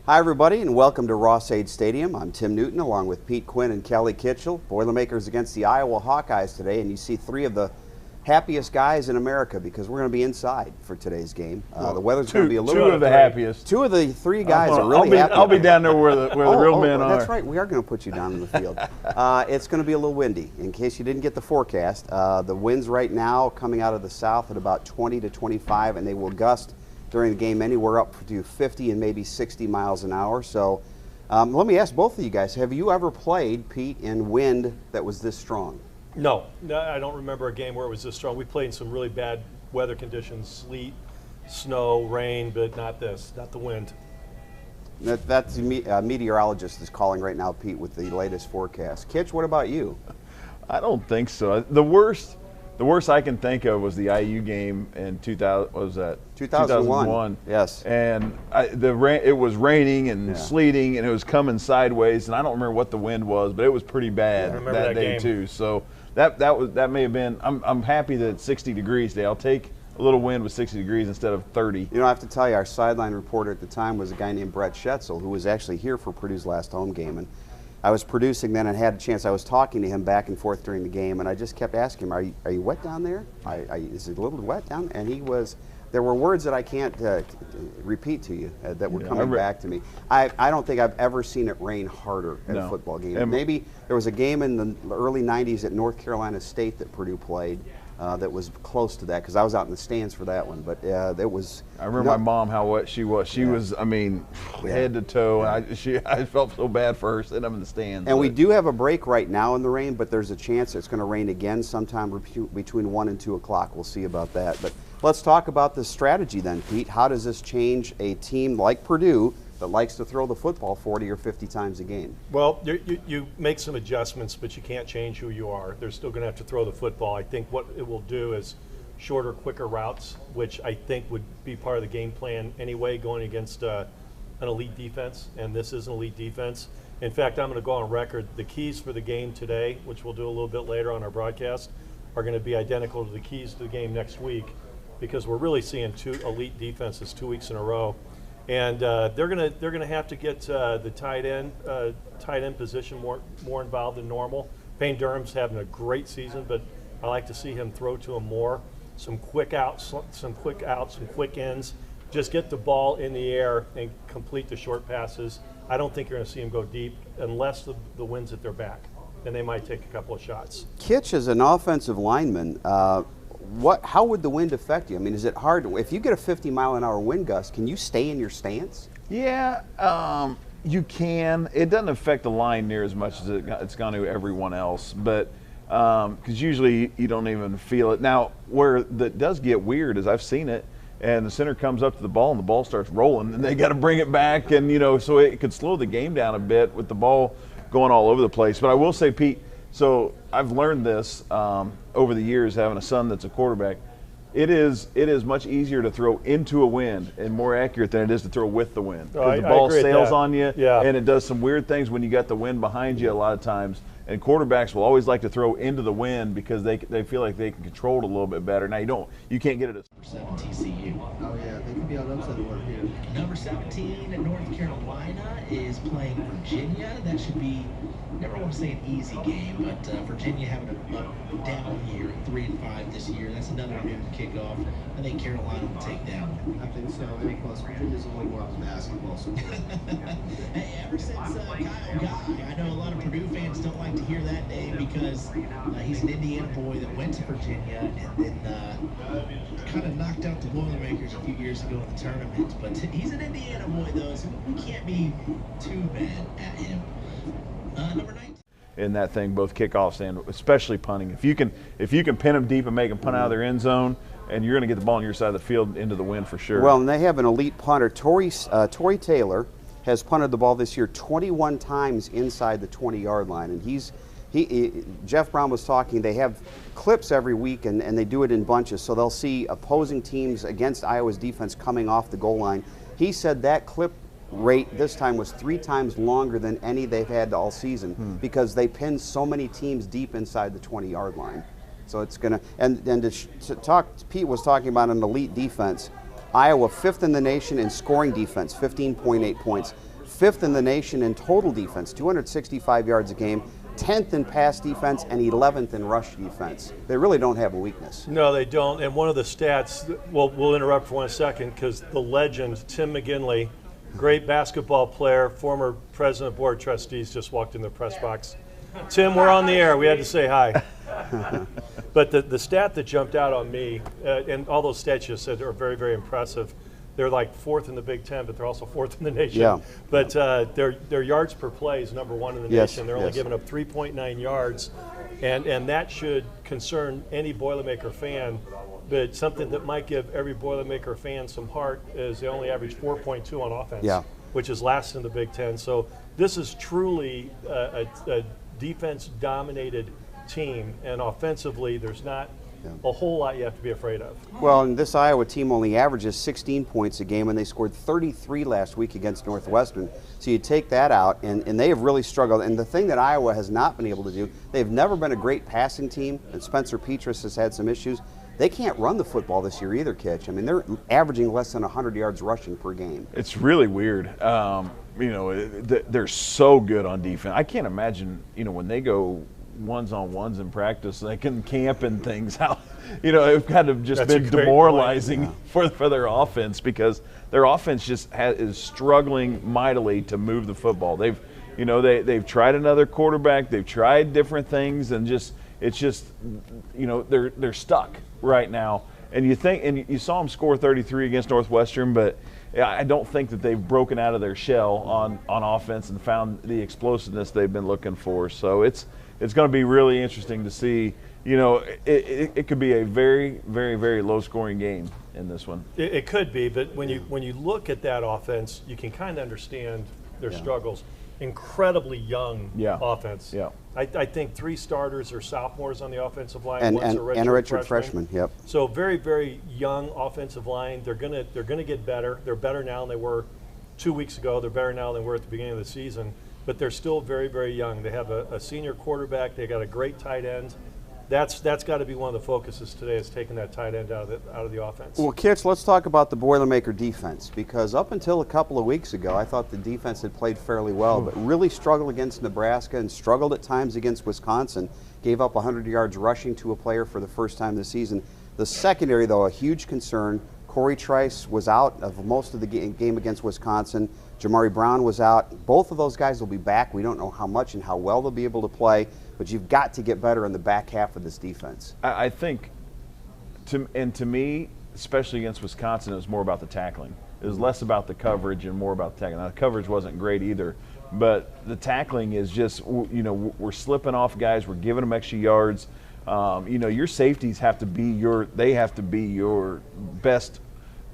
Hi everybody and welcome to Ross-Ade Stadium. I'm Tim Newton along with Pete Quinn and Kelly Kitchel. Boilermakers against the Iowa Hawkeyes today, and you see three of the happiest guys in America because we're going to be inside for today's game. The weather's going to be a little Two of the happiest. Two of the three guys are really happy. I'll be down there where the real men are. That's right. We are going to put you down in the field. It's going to be a little windy. In case you didn't get the forecast, the winds right now coming out of the south at about 20 to 25, and they will gust during the game anywhere up to 50 and maybe 60 miles an hour. So let me ask both of you guys, have you ever played, Pete, in wind that was this strong? No, I don't remember a game where it was this strong. We played in some really bad weather conditions, sleet, snow, rain, but not this, not the wind. That's the meteorologist is calling right now, Pete, with the latest forecast. Kitch, what about you? I don't think so. The worst I can think of was the IU game in 2000. What was that? 2001. Yes. And it was raining and sleeting, and it was coming sideways. And I don't remember what the wind was, but it was pretty bad that day game too. So that may have been. I'm happy that it's 60 degrees today. I'll take a little wind with 60 degrees instead of 30. You know, I have to tell you, our sideline reporter at the time was a guy named Brett Schetzel, who was actually here for Purdue's last home game. And I was producing then and had a chance. I was talking to him back and forth during the game, and I just kept asking him, are you wet down there? Is it a little wet down there? And he was, there were words that I can't repeat to you that were coming back to me. I don't think I've ever seen it rain harder at a football game. And maybe there was a game in the early 90s at North Carolina State that Purdue played that was close to that, because I was out in the stands for that one. But it was. I remember my mom, how wet she was. She was, I mean, head to toe. I felt so bad for her sitting up in the stands. And we do have a break right now in the rain, but there's a chance it's going to rain again sometime between 1 and 2 o'clock. We'll see about that. But let's talk about the strategy then, Pete. How does this change a team like Purdue that likes to throw the football 40 or 50 times a game? Well, you make some adjustments, but you can't change who you are. They're still going to have to throw the football. I think what it will do is shorter, quicker routes, which I think would be part of the game plan anyway, going against an elite defense, and this is an elite defense. In fact, I'm going to go on record. The keys for the game today, which we'll do a little bit later on our broadcast, are going to be identical to the keys to the game next week, because we're really seeing two elite defenses 2 weeks in a row. And they're gonna have to get the tight end position more involved than normal. Payne Durham's having a great season, but I like to see him throw to him more. Some quick outs, some quick ends. Just get the ball in the air and complete the short passes. I don't think you're going to see him go deep unless the wind's at their back. Then they might take a couple of shots. Kitch is an offensive lineman. How would the wind affect you? I mean, is it hard? If you get a 50-mile-an-hour wind gust, can you stay in your stance? Yeah, you can. It doesn't affect the line near as much as it's going to everyone else, but because usually you don't even feel it. Now, where that does get weird is I've seen it, and the center comes up to the ball and the ball starts rolling, and they got to bring it back, and so it could slow the game down a bit with the ball going all over the place. But I will say, Pete, so I've learned this over the years, having a son that's a quarterback. It is much easier to throw into a wind and more accurate than it is to throw with the wind. Because the ball sails on you, and it does some weird things when you got the wind behind you a lot of times. And quarterbacks will always like to throw into the wind because they feel like they can control it a little bit better. Now you can't get it. TCU. Oh yeah, they could be on upset alert here. Number 17 in North Carolina is playing Virginia. That should be, never want to say an easy game, but Virginia having a down year, 3-5 this year. That's another noon kickoff. I think Carolina will take that one. I think so. And plus, Virginia's a little more on basketball support. Hey, ever since Kyle Guy, I know a lot of Purdue fans don't like to hear that name because he's an Indiana boy that went to Virginia and then kind of knocked out the Boilermakers a few years ago in the tournament. But he's an Indiana boy, though, so we can't be too bad at him. Number 19. In that thing, both kickoffs and especially punting. If you can pin them deep and make them punt out of their end zone, and you're going to get the ball on your side of the field into the wind for sure. Well, and they have an elite punter. Torrey Taylor has punted the ball this year 21 times inside the 20-yard line, and Jeff Brown was talking, they have clips every week, and they do it in bunches, so they'll see opposing teams against Iowa's defense coming off the goal line. He said that clip rate this time was 3 times longer than any they've had all season because they pinned so many teams deep inside the 20-yard line. So it's going to, and to talk, Pete was talking about an elite defense. Iowa 5th in the nation in scoring defense, 15.8 points. 5th in the nation in total defense, 265 yards a game, 10th in pass defense, and 11th in rush defense. They really don't have a weakness. No, they don't. And one of the stats, well, we'll interrupt for 1 second because the legend, Tim McGinley, great basketball player, former president of board of trustees, just walked in the press box. Tim, we're on the air. We had to say hi. But the stat that jumped out on me, and all those stats you said are very, very impressive. They're like 4th in the Big Ten, but they're also 4th in the nation. Yeah. But their yards per play is number 1 in the Yes, nation. They're only yes. giving up 3.9 yards, and that should concern any Boilermaker fan. But something that might give every Boilermaker fan some heart is they only average 4.2 on offense, Yeah. which is last in the Big Ten. So this is truly a defense-dominated team, and offensively, there's not a whole lot you have to be afraid of. Well, and this Iowa team only averages 16 points a game, and they scored 33 last week against Northwestern. So you take that out, and they have really struggled. And the thing that Iowa has not been able to do, they've never been a great passing team, and Spencer Petras has had some issues. They can't run the football this year either, Kitch. I mean, they're averaging less than 100 yards rushing per game. It's really weird. They're so good on defense. I can't imagine, when they go ones-on-ones in practice, they can camp and things out. It's kind of just been demoralizing for their offense because their offense just is struggling mightily to move the football. They've tried another quarterback, they've tried different things, and they're stuck right now. And you saw them score 33 against Northwestern, but I don't think that they've broken out of their shell on offense and found the explosiveness they've been looking for. So it's going to be really interesting to see. It could be a very, very, very low-scoring game in this one. It could be, but when you look at that offense, you can kind of understand their struggles. Incredibly young offense. Yeah. I think 3 starters are sophomores on the offensive line. And one's a redshirt freshman. Yep. So very, very young offensive line. They're gonna get better. They're better now than they were 2 weeks ago. They're better now than they were at the beginning of the season. But they're still very, very young. They have a senior quarterback. They got a great tight end. That's got to be one of the focuses today, is taking that tight end out of the offense. Well, Kitch, let's talk about the Boilermaker defense, because up until a couple of weeks ago, I thought the defense had played fairly well, but really struggled against Nebraska and struggled at times against Wisconsin. Gave up 100 yards rushing to a player for the first time this season. The secondary, though, a huge concern. Corey Trice was out of most of the game against Wisconsin. Jamari Brown was out. Both of those guys will be back. We don't know how much and how well they'll be able to play, but you've got to get better in the back half of this defense. I think, to me, especially against Wisconsin, it was more about the tackling. It was less about the coverage and more about the tackling. Now, the coverage wasn't great either, but the tackling is just, we're slipping off guys. We're giving them extra yards. Your safeties have to be your best,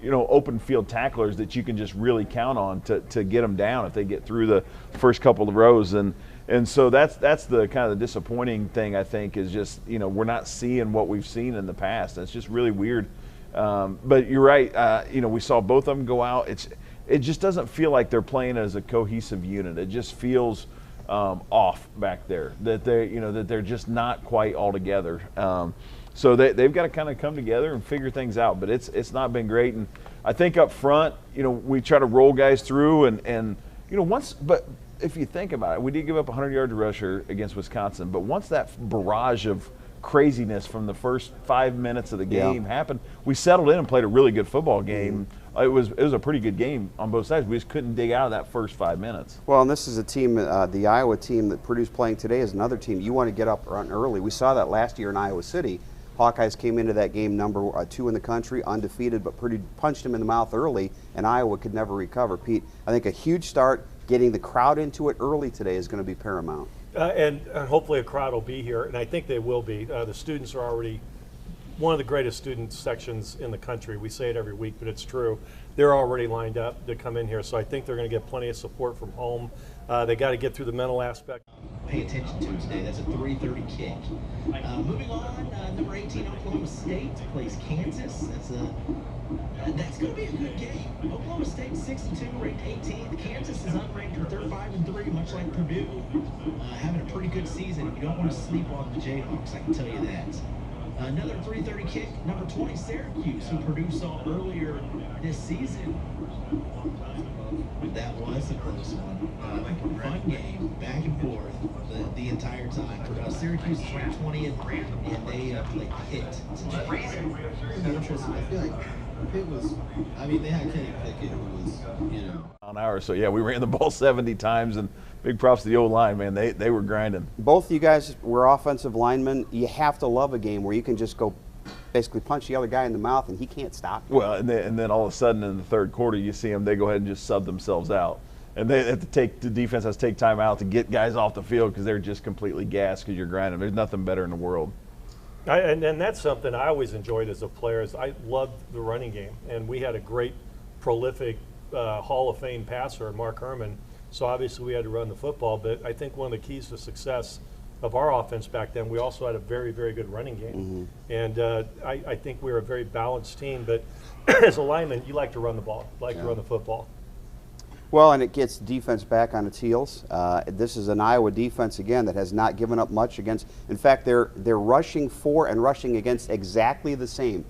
open field tacklers that you can just really count on to get them down if they get through the first couple of rows. And so that's the kind of the disappointing thing, I think, is just, we're not seeing what we've seen in the past. That's just really weird. But you're right. We saw both of them go out. It just doesn't feel like they're playing as a cohesive unit. It just feels off back there, that they're just not quite all together. So they've got to kind of come together and figure things out. But it's not been great. And I think up front, we try to roll guys through and but if you think about it, we did give up a 100-yard rusher against Wisconsin, but once that barrage of craziness from the first 5 minutes of the game happened, we settled in and played a really good football game. It was a pretty good game on both sides. We just couldn't dig out of that first 5 minutes. Well, and this is a team, the Iowa team that Purdue's playing today is another team. You want to get up run early. We saw that last year in Iowa City. Hawkeyes came into that game number 2 in the country, undefeated, but Purdue punched them in the mouth early, and Iowa could never recover. Pete, I think a huge start, getting the crowd into it early today is going to be paramount. And hopefully a crowd will be here, and I think they will be. The students are already one of the greatest student sections in the country. We say it every week, but it's true. They're already lined up to come in here, so I think they're going to get plenty of support from home. They got to get through the mental aspect. Pay attention to today. That's a 3:30 kick. Moving on, number 18, Oklahoma State plays Kansas. That's going to be a good game. Oklahoma State 6-2, ranked 18th. Kansas is unranked, but they're 5-3, much like Purdue. Having a pretty good season. You don't want to sleep on the Jayhawks, I can tell you that. Another 3:30 kick, number 20 Syracuse, who Purdue saw earlier this season. That was a close one. Fun game, back and forth the entire time. Syracuse is ranked 20th, and they played Pitt today. It'd be interesting. I feel like Pitt was, I mean, they had Kenny Pickett, who was, you know. An hour. So yeah, we ran the ball 70 times, and big props to the old line, man. They were grinding. Both you guys were offensive linemen. You have to love a game where you can just go basically punch the other guy in the mouth and he can't stop you. Well, and then all of a sudden in the third quarter, you see them, they go ahead and just sub themselves out. And they have to the defense has to take time out to get guys off the field because they're just completely gassed because you're grinding. There's nothing better in the world. And that's something I always enjoyed as a player. Is I loved the running game, and we had a great, prolific Hall of Fame passer, Mark Herman. So obviously we had to run the football, but I think one of the keys to success of our offense back then, we also had a very, very good running game. And I think we were a very balanced team. But as a lineman, you like to run the ball, to run the football. Well, and it gets defense back on its heels. This is an Iowa defense, again, that has not given up much against. In fact, they're rushing for and rushing against exactly the same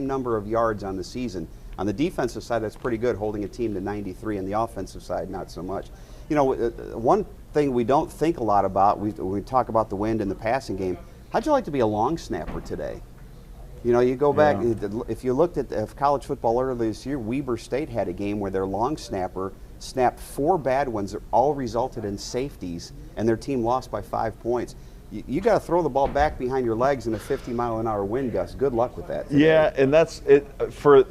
number of yards on the season. On the defensive side, that's pretty good, holding a team to 93. On the offensive side, not so much. You know, one thing we don't think a lot about, we talk about the wind and the passing game. How'd you like to be a long snapper today? You know, you go back, if you looked at college football earlier this year, Weber State had a game where their long snapper snapped 4 bad ones that all resulted in safeties, and their team lost by 5 points. You got to throw the ball back behind your legs in a 50-mile-an-hour wind gust. Good luck with that today. Yeah, and that's it. For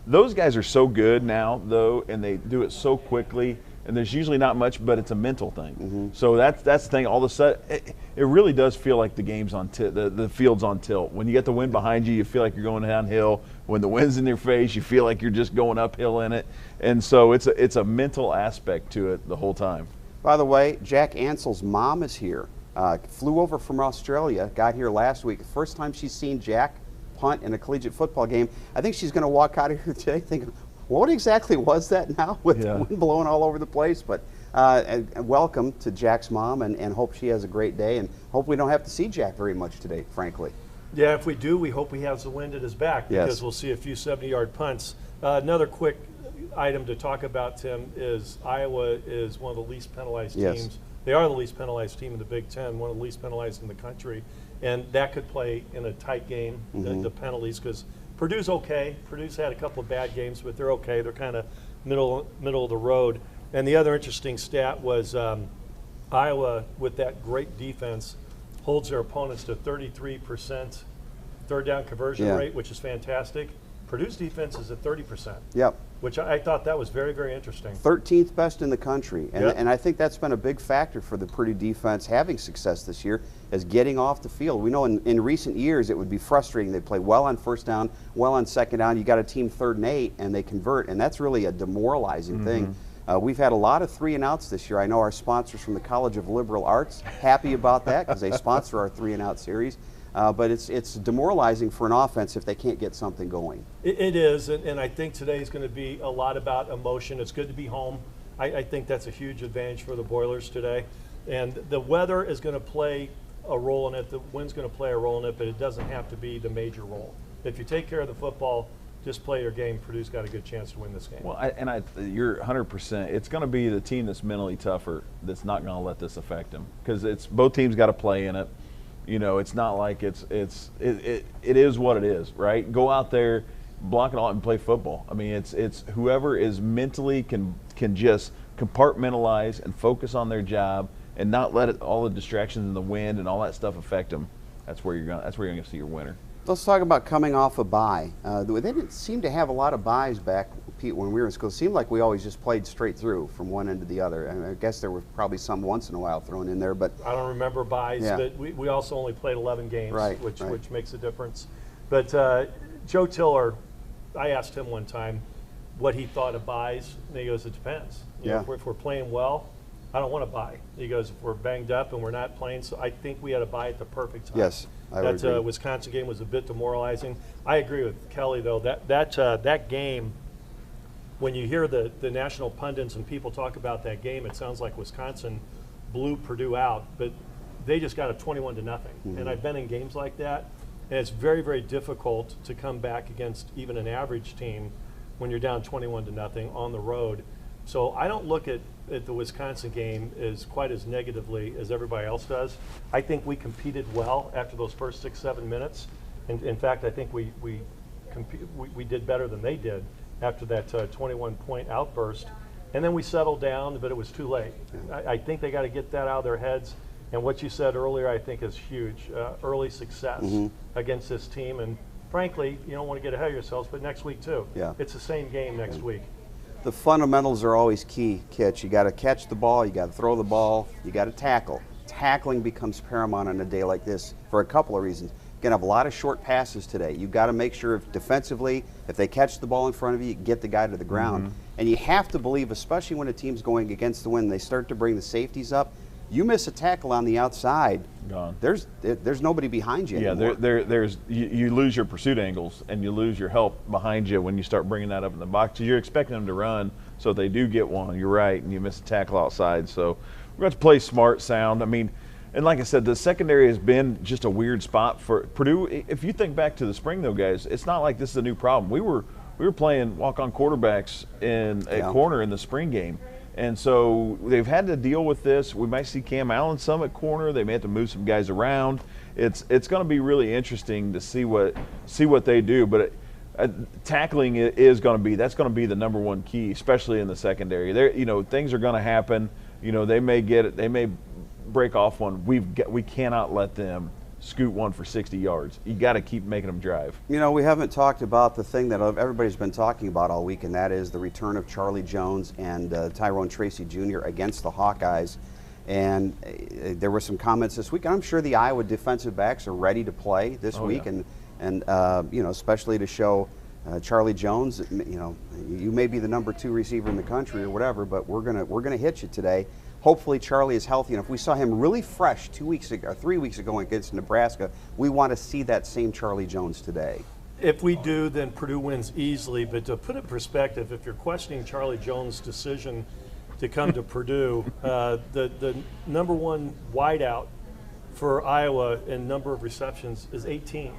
those guys are so good now, though, and they do it so quickly. And there's usually not much, but it's a mental thing. So that's the thing. All of a sudden, it really does feel like the game's on the field's on tilt. When you get the wind behind you, you feel like you're going downhill. When the wind's in your face, you feel like you're just going uphill in it. And so it's a mental aspect to it the whole time. By the way, Jack Ansell's mom is here. Flew over from Australia, got here last week. First time she's seen Jack punt in a collegiate football game. I think she's going to walk out of here today thinking, what exactly was that now with the wind blowing all over the place? But and welcome to Jack's mom, and hope she has a great day, and hope we don't have to see Jack very much today, frankly. Yeah, if we do, we hope he has the wind at his back because we'll see a few 70-yard punts. Another quick item to talk about, Tim, is Iowa is one of the least penalized teams. They are the least penalized team in the Big Ten, one of the least penalized in the country, and that could play in a tight game, the penalties, because Purdue's okay. Purdue's had a couple of bad games, but they're okay. They're kind of middle of the road. And the other interesting stat was Iowa, with that great defense, holds their opponents to 33% third down conversion rate, which is fantastic. Purdue's defense is at 30%. Yep. Which I thought that was very, very interesting. 13th best in the country. And I think that's been a big factor for the Purdue defense having success this year, is getting off the field. We know in recent years it would be frustrating. They play well on first down, well on second down. You got a team 3rd and 8, and they convert, and that's really a demoralizing thing. We've had a lot of 3-and-outs this year. I know our sponsors from the College of Liberal Arts happy about that because they sponsor our 3-and-out series. But it's demoralizing for an offense if they can't get something going. It is, and I think today is going to be a lot about emotion. It's good to be home. I think that's a huge advantage for the Boilers today. And the weather is going to play a role in it. The wind's going to play a role in it, but it doesn't have to be the major role. If you take care of the football, just play your game, Purdue's got a good chance to win this game. Well, you're 100%. It's going to be the team that's mentally tougher that's not going to let this affect them, because it's both teams got to play in it. You know, it's not like it is what it is, right? Go out there, block it all, and play football. I mean, it's whoever is mentally can just compartmentalize and focus on their job and not let all the distractions and the wind and all that stuff affect them. That's where you're going to see your winner. Let's talk about coming off a bye. They didn't seem to have a lot of byes back, Pete, when we were in school. It seemed like we always just played straight through from one end to the other. I guess there were probably some once in a while thrown in there, but I don't remember byes, but we also only played 11 games, which makes a difference. But Joe Tiller, I asked him one time what he thought of byes, and he goes, it depends. You know, if we're playing well, I don't want to bye. He goes, if we're banged up and we're not playing, so I think we had a bye at the perfect time. Yes, I would agree. That Wisconsin game was a bit demoralizing. I agree with Kelly, though. That game, when you hear the national pundits and people talk about that game, it sounds like Wisconsin blew Purdue out, but they just got a 21-0. And I've been in games like that And it's very, very difficult to come back against even an average team when you're down 21-0 on the road. So I don't look at the Wisconsin game as quite as negatively as everybody else does. I think we competed well after those first 6-7 minutes. And in fact, I think we did better than they did after that 21-point outburst. And then we settled down, but it was too late. I think they got to get that out of their heads. And what you said earlier, I think, is huge. Early success against this team. And frankly, you don't want to get ahead of yourselves, but next week too. Yeah. It's the same game next week. The fundamentals are always key, Kitch. You got to catch the ball, you got to throw the ball, you got to tackle. Tackling becomes paramount on a day like this for a couple of reasons. You're going to have a lot of short passes today. You've got to make sure defensively, if they catch the ball in front of you, get the guy to the ground. And you have to believe, especially when a team's going against the wind, they start to bring the safeties up. You miss a tackle on the outside, gone. There's nobody behind you anymore. You lose your pursuit angles and you lose your help behind you when you start bringing that up in the box. You're expecting them to run, so if they do get one, you're right, and you miss a tackle outside. So we're going to play smart, sound. I mean, and like I said, the secondary has been just a weird spot for Purdue. If you think back to the spring, though, guys, it's not like this is a new problem. We were playing walk-on quarterbacks in a corner in the spring game. And so they've had to deal with this. We might see Cam Allen some at corner. They may have to move some guys around. It's going to be really interesting to see what they do. But tackling is going to be the number one key, especially in the secondary. Things are going to happen. They may break off one. We cannot let them scoot one for 60 yards. You got to keep making them drive. We haven't talked about the thing that everybody's been talking about all week, and that is the return of Charlie Jones and Tyrone Tracy Jr. against the Hawkeyes. And there were some comments this week. I'm sure the Iowa defensive backs are ready to play this week, yeah. and especially to show Charlie Jones. You may be the number 2 receiver in the country or whatever, but we're gonna hit you today. Hopefully Charlie is healthy, and if we saw him really fresh 2 weeks ago, or 3 weeks ago against Nebraska, we want to see that same Charlie Jones today. If we do, then Purdue wins easily. But to put it in perspective, if you're questioning Charlie Jones' decision to come to Purdue, the number 1 wideout for Iowa in number of receptions is 18.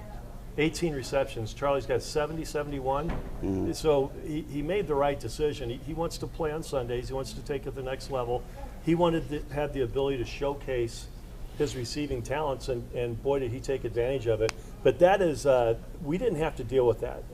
18 receptions. Charlie's got 70, 71. So he made the right decision. He wants to play on Sundays. He wants to take it to the next level. He wanted to have the ability to showcase his receiving talents, and boy, did he take advantage of it. But that is, we didn't have to deal with that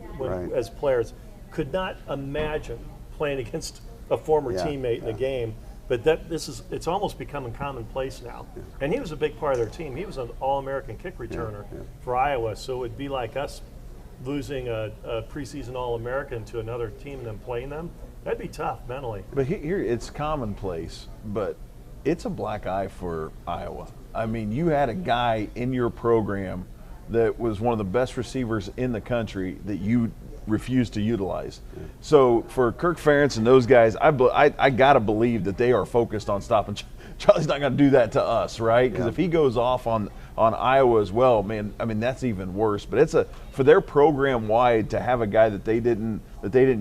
as players. Could not imagine playing against a former teammate in the game. But it's almost becoming commonplace now. And he was a big part of their team. He was an All-American kick returner for Iowa. So it would be like us losing a preseason All-American to another team and then playing them. That'd be tough mentally. But here it's commonplace, but it's a black eye for Iowa. I mean, you had a guy in your program that was one of the best receivers in the country that you refused to utilize. So for Kirk Ferentz and those guys, I got to believe that they are focused on stopping. Charlie's not going to do that to us, right? Because if he goes off on Iowa as well, man, I mean, that's even worse. But it's for their program wide to have a guy that they didn't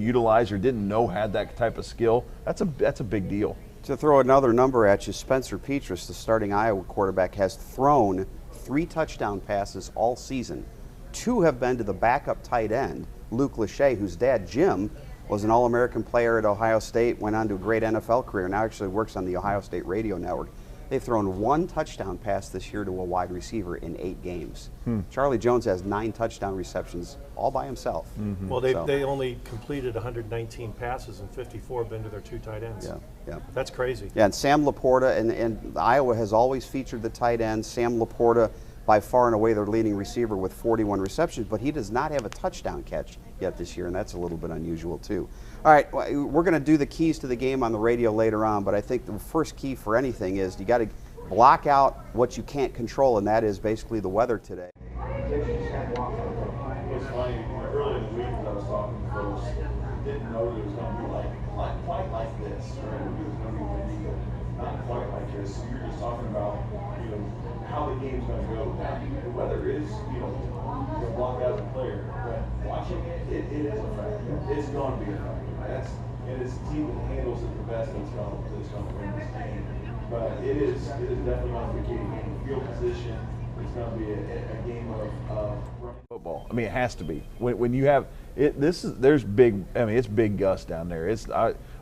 utilize or didn't know had that type of skill. That's a big deal. To throw another number at you, Spencer Petras, the starting Iowa quarterback, has thrown 3 touchdown passes all season. 2 have been to the backup tight end, Luke Lachey, whose dad, Jim, was an All-American player at Ohio State, went on to a great NFL career, now actually works on the Ohio State radio network. They've thrown 1 touchdown pass this year to a wide receiver in 8 games. Charlie Jones has 9 touchdown receptions all by himself. Well, they only completed 119 passes and 54 have been to their 2 tight ends. Yeah. That's crazy. Yeah, and Sam Laporta, and Iowa has always featured the tight end. Sam Laporta, by far and away their leading receiver with 41 receptions, but he does not have a touchdown catch yet this year, and that's a little bit unusual too. All right, we're going to do the keys to the game on the radio later on, but I think the first key for anything is you got to block out what you can't control, and that is basically the weather today. It's funny, early in the week when I was talking to folks, didn't know it was going to be not quite like this, right? It was going to be windy, but not quite like this. So you're just talking about, how the game's going to go. The weather is, to block out the player, but watching it is a factor. It's going to be a factor. And it's the team that handles it the best that's going to win this game. But it is definitely going to be getting in field position, it's going to be a game of football. I mean, it has to be. When you have it, there's big. I mean, it's big gust down there.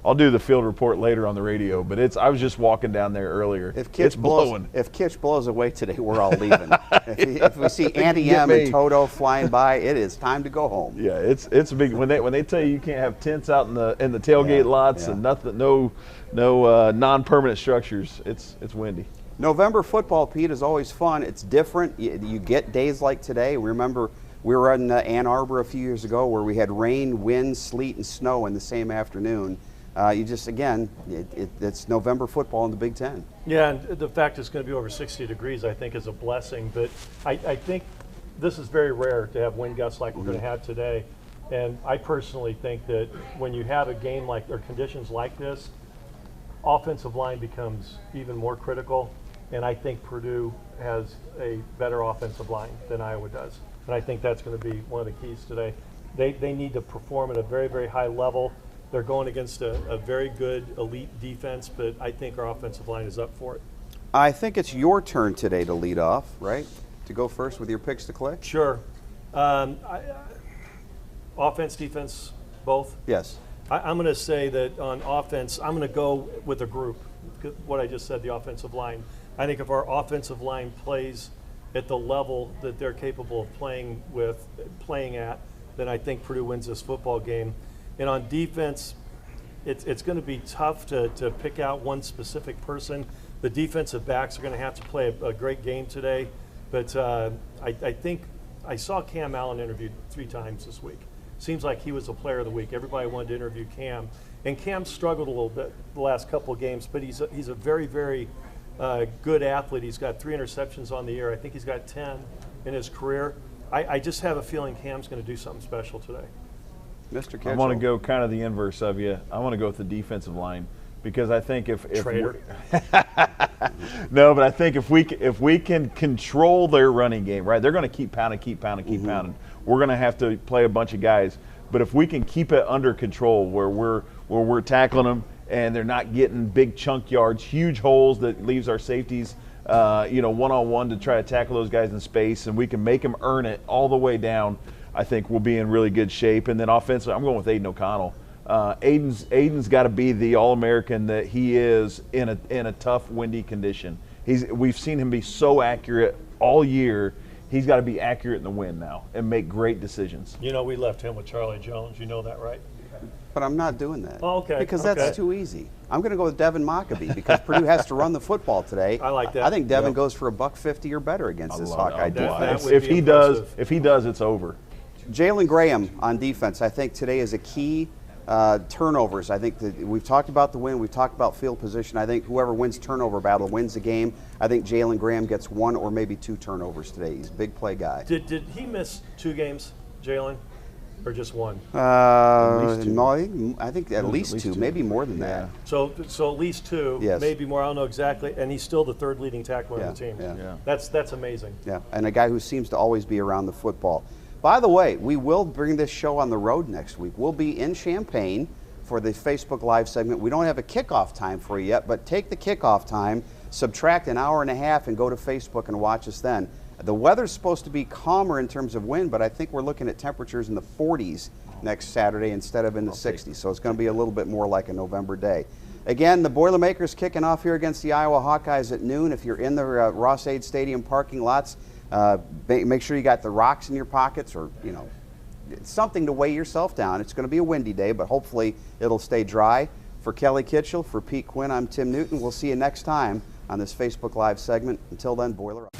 I'll do the field report later on the radio, but I was just walking down there earlier. If Kitch blows away today, we're all leaving. if we see Andy M and Toto flying by, it is time to go home. Yeah, it's a big. When they tell you can't have tents out in the tailgate lots and nothing, no non-permanent structures. It's windy. November football, Pete, is always fun. It's different. You get days like today. Remember, we were in Ann Arbor a few years ago where we had rain, wind, sleet, and snow in the same afternoon. It's November football in the Big Ten. Yeah, and the fact it's going to be over 60 degrees, I think, is a blessing. But I think this is very rare to have wind gusts like we're going to have today. And I personally think that when you have a game or conditions like this, offensive line becomes even more critical. And I think Purdue has a better offensive line than Iowa does. And I think that's going to be one of the keys today. They need to perform at a very, very high level. They're going against a very good elite defense, but I think our offensive line is up for it. I think it's your turn today to lead off, right? To go first with your picks to click? Sure. Offense, defense, both? Yes. I'm going to say that on offense, I'm going to go with a group, what I just said, the offensive line. I think if our offensive line plays at the level that they're capable of playing at, then I think Purdue wins this football game. And on defense, it's going to be tough to pick out one specific person. The defensive backs are going to have to play a great game today. But I think I saw Cam Allen interviewed 3 times this week. Seems like he was a player of the week. Everybody wanted to interview Cam. And Cam struggled a little bit the last couple of games, but he's a very, very good athlete. He's got 3 interceptions on the year. I think he's got 10 in his career. I just have a feeling Cam's going to do something special today. Mr. Kitchel. I want to go kind of the inverse of you. I want to go with the defensive line because I think if no, but I think if we can control their running game, right? They're going to keep pounding, pounding. We're going to have to play a bunch of guys, but if we can keep it under control, where we're tackling them and they're not getting big chunk yards, huge holes that leaves our safeties, one-on-one to try to tackle those guys in space, and we can make them earn it all the way down. I think we'll be in really good shape. And then offensively, I'm going with Aiden O'Connell. Aiden's got to be the All-American that he is in a tough, windy condition. We've seen him be so accurate all year. He's got to be accurate in the wind now and make great decisions. You know, we left him with Charlie Jones. You know that, right? But I'm not doing that. Oh, okay. Because that's too easy. I'm going to go with Devin Mockabee because Purdue has to run the football today. I like that. I think Devin goes for $150 or better against this Hawkeye defense. If he does, it's over. Jalen Graham on defense, I think today is a key. Turnovers, I think that we've talked about the win, we've talked about field position. I think whoever wins turnover battle wins the game. I think Jalen Graham gets 1 or maybe 2 turnovers today. He's a big play guy. Did he miss 2 games, Jalen, or just 1? No, I think at least two, maybe more than that. So at least 2, yes. Maybe more. I don't know exactly. And he's still the 3rd leading tackler on the team. Yeah. That's amazing. Yeah, and a guy who seems to always be around the football. By the way, we will bring this show on the road next week. We'll be in Champaign for the Facebook Live segment. We don't have a kickoff time for you yet, but take the kickoff time, subtract an hour and a half, and go to Facebook and watch us then. The weather's supposed to be calmer in terms of wind, but I think we're looking at temperatures in the 40s next Saturday instead of in the 60s, so it's going to be a little bit more like a November day. Again, the Boilermakers kicking off here against the Iowa Hawkeyes at noon. If you're in the Ross-Ade Stadium parking lots, make sure you got the rocks in your pockets or, something to weigh yourself down. It's going to be a windy day, but hopefully it'll stay dry. For Kelly Kitchel, for Pete Quinn, I'm Tim Newton. We'll see you next time on this Facebook Live segment. Until then, Boiler up.